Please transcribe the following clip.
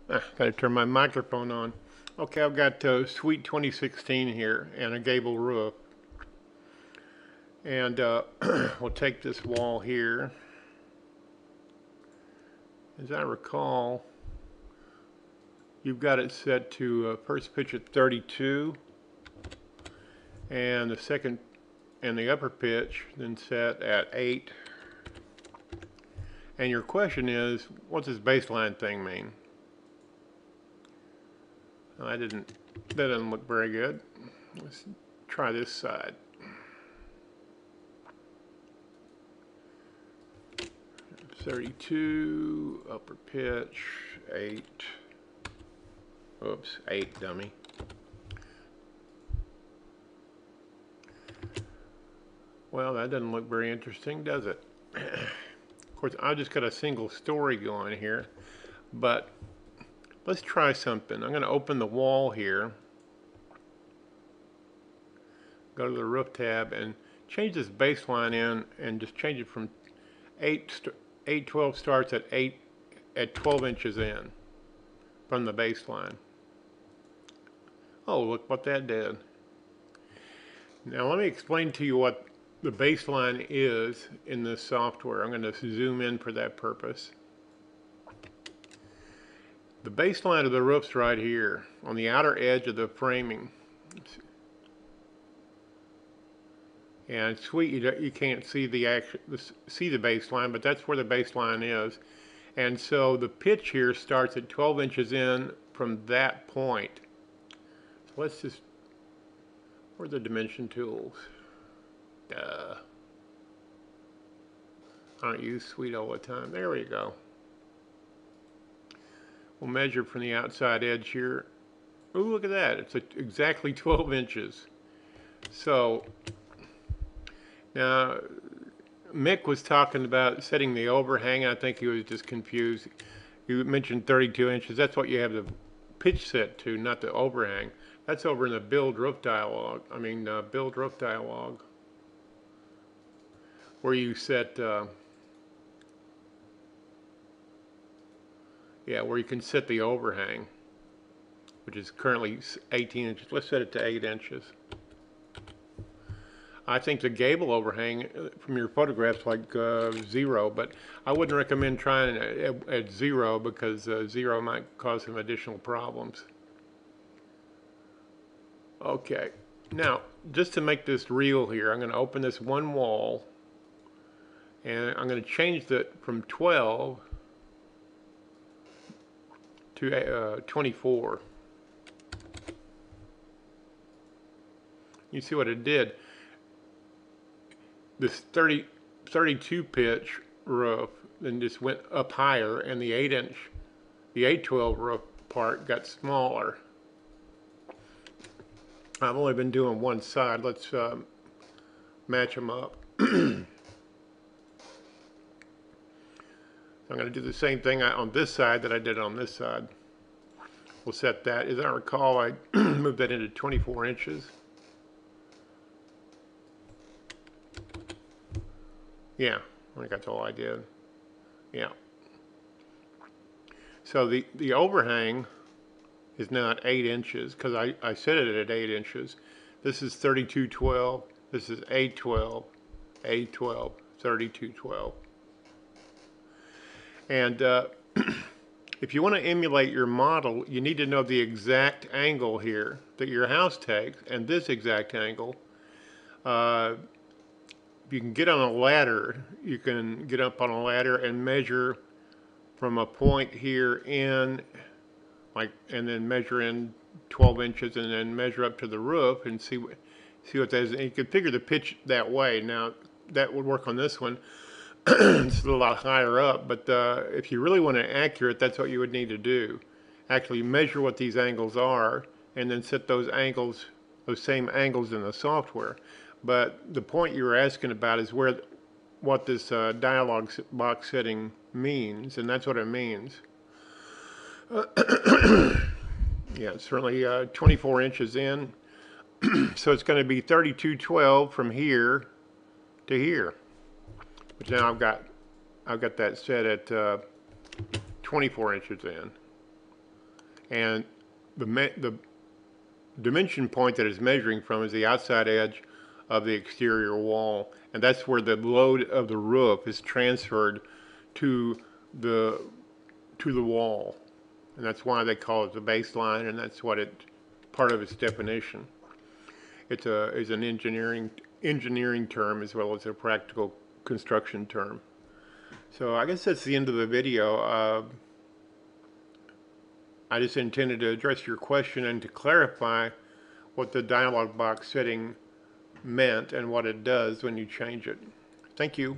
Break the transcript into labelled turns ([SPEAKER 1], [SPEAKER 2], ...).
[SPEAKER 1] Gotta turn my microphone on. Okay, I've got Suite 2016 here and a gable roof. And we'll take this wall here. As I recall, you've got it set to first pitch at 32, and the second and the upper pitch then set at 8. And your question is, what's this baseline thing mean? That doesn't look very good. Let's try this side. 32, upper pitch, 8. Oops, 8, dummy. Well, that doesn't look very interesting, does it? Of course, I've just got a single story going here, but let's try something. I'm going to open the wall here, go to the roof tab, and change this baseline in, and just change it from 812 starts at 12 inches in from the baseline. Oh, look what that did. Now let me explain to you what the baseline is in this software. I'm going to zoom in for that purpose. The baseline of the roof's right here on the outer edge of the framing. And Suite, you can't see the baseline, but that's where the baseline is. And so the pitch here starts at 12 inches in from that point. So let's just, where are the dimension tools? I don't use Suite all the time. There we go. We'll measure from the outside edge here. Oh, look at that. It's exactly 12 inches. So now Mick was talking about setting the overhang. I think he was just confused. You mentioned 32 inches. That's what you have the pitch set to, not the overhang. That's over in the build roof dialog. Build roof dialog, where you set, where you can set the overhang, which is currently 18 inches. Let's set it to 8 inches. I think the gable overhang from your photographs like 0, but I wouldn't recommend trying it at 0 because 0 might cause some additional problems. Okay, now just to make this real here, I'm going to open this one wall and I'm going to change that from 12 to 24. You see what it did? This 32 pitch roof then just went up higher, and the 812 roof part got smaller. I've only been doing one side. Let's match them up. I'm going to do the same thing on this side that I did on this side. We'll set that. As I recall, I moved that into 24 inches. Yeah, I think that's all I did. Yeah. So the overhang is now at 8 inches because I set it at 8 inches. This is 3212. This is 812, 812, 3212. And if you want to emulate your model, you need to know the exact angle here that your house takes, and this exact angle. If you can get on a ladder, you can get up on a ladder and measure from a point here in, and then measure in 12 inches, and then measure up to the roof and see what that is. And you can figure the pitch that way. Now that would work on this one. It's a lot higher up, but if you really want it accurate, that's what you would need to do. Actually measure what these angles are, and then set those angles, those same angles in the software. But the point you were asking about is what this dialog box setting means, and that's what it means. Yeah, it's certainly 24 inches in. So it's going to be 3212 from here to here. Which now I've got that set at 24 inches in. and the dimension point that it's measuring from is the outside edge of the exterior wall, and that's where the load of the roof is transferred to the wall, and that's why they call it the baseline, and that's what it part of its definition. It's an engineering term as well as a practical construction term. So I guess that's the end of the video. I just intended to address your question and to clarify what the dialog box setting meant and what it does when you change it. Thank you.